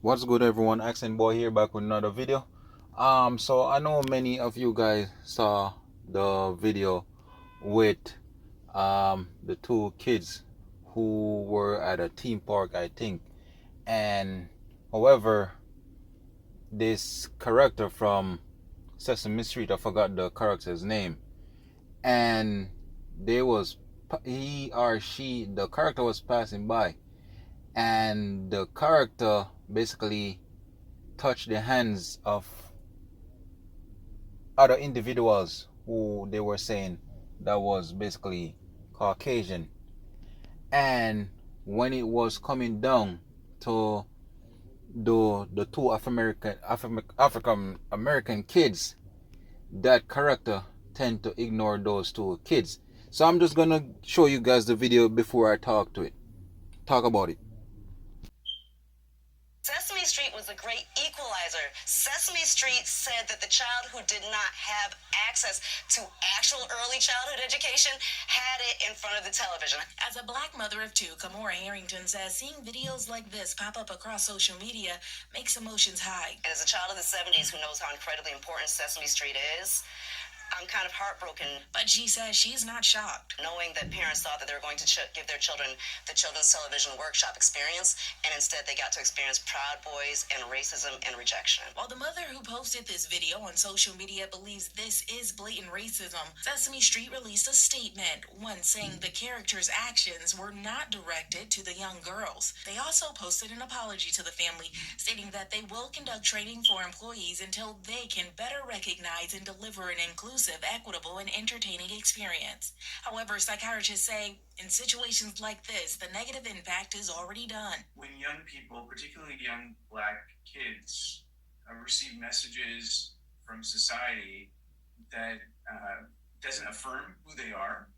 What's good, everyone? Accent Boy here, back with another video. So I know many of you guys saw the video with the two kids who were at a theme park, I think. And however, this character from Sesame Street, I forgot the character's name, and they was he or she, the character was passing by, and the character basically touched the hands of other individuals who they were saying that was basically Caucasian. And when it was coming down to the two African American kids, that character tend to ignore those two kids. So I'm just gonna show you guys the video before I talk about it. Sesame Street was a great equalizer. Sesame Street said that the child who did not have access to actual early childhood education had it in front of the television. As a black mother of two, Kamora Harrington says seeing videos like this pop up across social media makes emotions high. And as a child of the 70s who knows how incredibly important Sesame Street is, I'm kind of heartbroken. But she says she's not shocked, knowing that parents thought that they were going to give their children the children's television workshop experience, and instead they got to experience Proud Boys and racism and rejection. While the mother who posted this video on social media believes this is blatant racism, Sesame Street released a statement, one saying the characters' actions were not directed to the young girls. They also posted an apology to the family, stating that they will conduct training for employees until they can better recognize and deliver an inclusive, equitable, and entertaining experience. However, psychiatrists say in situations like this, the negative impact is already done. When young people, particularly young black kids, receive messages from society that doesn't affirm who they are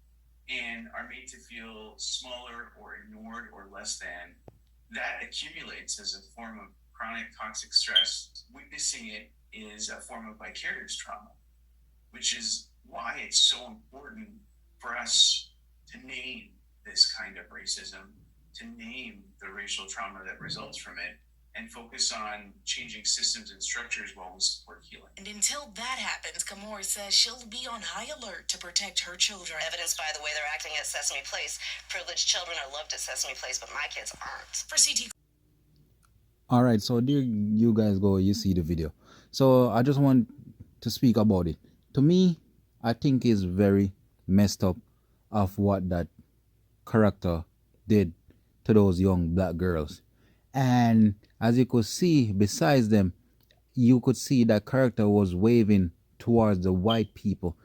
and are made to feel smaller or ignored or less than, that accumulates as a form of chronic toxic stress. Witnessing it is a form of vicarious trauma, which is why it's so important for us to name this kind of racism, to name the racial trauma that results from it, and focus on changing systems and structures while we support healing. And until that happens, Kamora says she'll be on high alert to protect her children. Evidenced by the way they're acting at Sesame Place. Privileged children are loved at Sesame Place, but my kids aren't. For CT. All right, so there you guys go. You see the video. So I just want to speak about it. To me, I think it's very messed up of what that character did to those young black girls. And as you could see, besides them, you could see that character was waving towards the white people.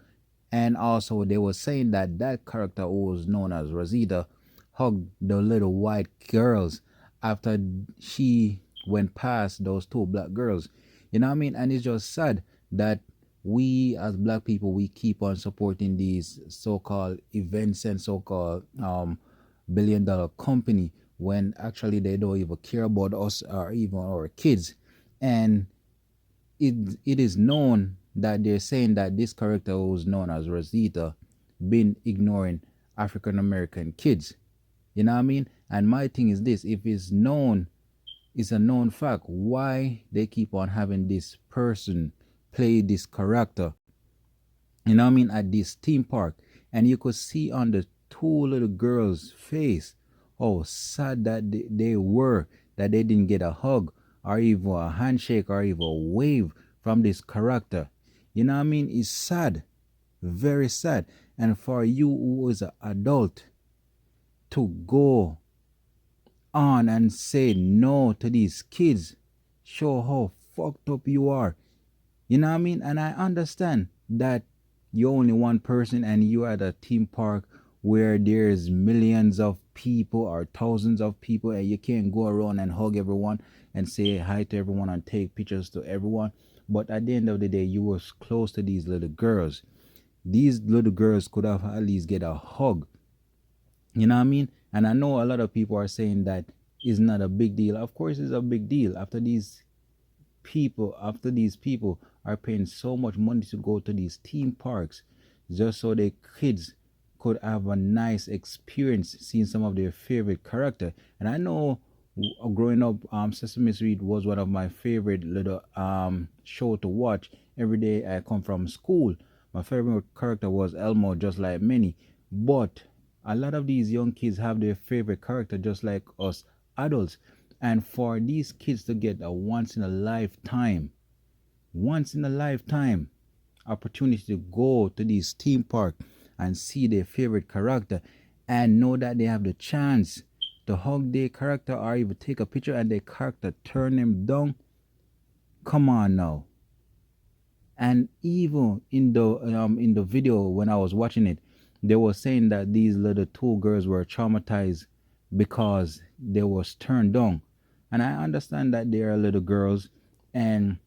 And also they were saying that that character, who was known as Rosita, hugged the little white girls after she went past those two black girls. You know what I mean? And it's just sad that we as black people, we keep on supporting these so-called events and so-called billion-dollar company when actually they don't even care about us or even our kids. And it is known that they're saying that this character, who's known as Rosita, been ignoring African American kids. You know what I mean? And my thing is this: if it's known, it's a known fact, why they keep on having this person play this character, you know what I mean, at this theme park? And you could see on the two little girls' face how sad that they were, that they didn't get a hug or even a handshake or even a wave from this character. You know what I mean? It's sad, very sad. And for you who is an adult to go on and say no to these kids, show how fucked up you are. You know what I mean? And I understand that you're only one person and you're at a theme park where there's millions of people or thousands of people, and you can't go around and hug everyone and say hi to everyone and take pictures to everyone. But at the end of the day, you were close to these little girls. These little girls could have at least get a hug. You know what I mean? And I know a lot of people are saying that it's not a big deal. Of course it's a big deal. After these people are paying so much money to go to these theme parks just so their kids could have a nice experience seeing some of their favorite character. And I know Growing up, Sesame Street was one of my favorite little show to watch. Every day I come from school, my favorite character was Elmo, just like many. But a lot of these young kids have their favorite character, just like us adults. And for these kids to get a once in a lifetime opportunity to go to this theme park and see their favorite character and know that they have the chance to hug their character or even take a picture and their character turn them down. Come on now. And even in the video when I was watching it, they were saying that these little two girls were traumatized because they was turned down. And I understand that they are little girls, and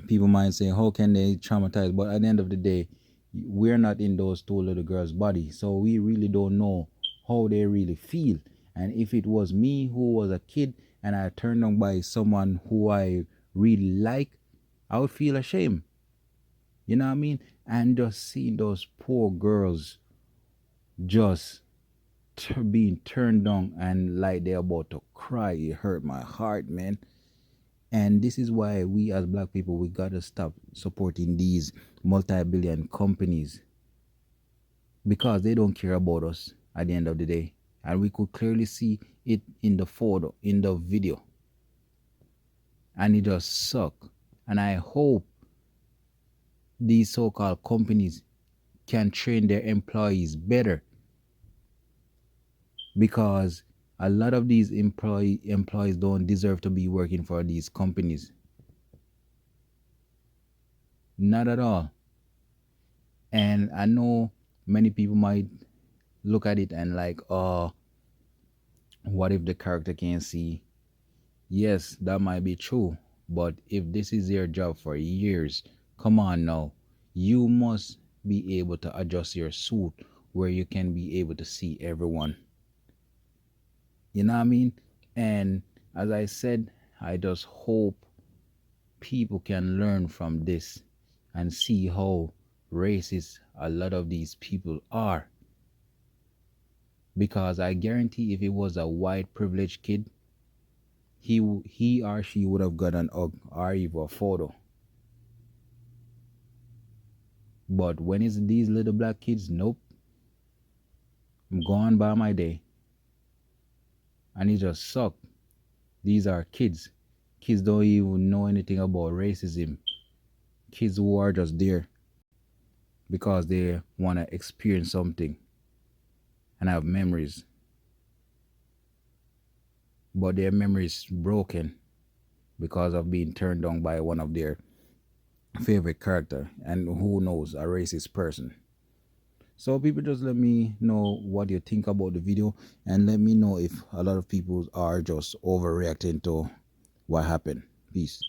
people might say, how can they traumatize? But at the end of the day, we're not in those two little girls' body, so we really don't know how they really feel. And if it was me who was a kid and I turned on by someone who I really like, I would feel ashamed. You know what I mean? And just seeing those poor girls just being turned on and like they're about to cry, it hurt my heart, man. And this is why we as black people, we gotta stop supporting these multi-billion companies, because they don't care about us at the end of the day. And we could clearly see it in the photo, in the video. And it just sucks. And I hope these so-called companies can train their employees better, because a lot of these employees don't deserve to be working for these companies. Not at all. And I know many people might look at it and like, oh, what if the character can't see? Yes, that might be true. But if this is your job for years, come on now. You must be able to adjust your suit where you can be able to see everyone. You know what I mean? And as I said, I just hope people can learn from this and see how racist a lot of these people are. Because I guarantee if it was a white privileged kid, he or she would have got an hug or even a photo. But when it's these little black kids, nope. I'm going by my day. And it just sucks. These are kids. Kids don't even know anything about racism. Kids who are just there because they want to experience something and have memories. But their memories broken because of being turned down by one of their favorite character, and who knows, a racist person. So people, just let me know what you think about the video, and let me know if a lot of people are just overreacting to what happened. Peace.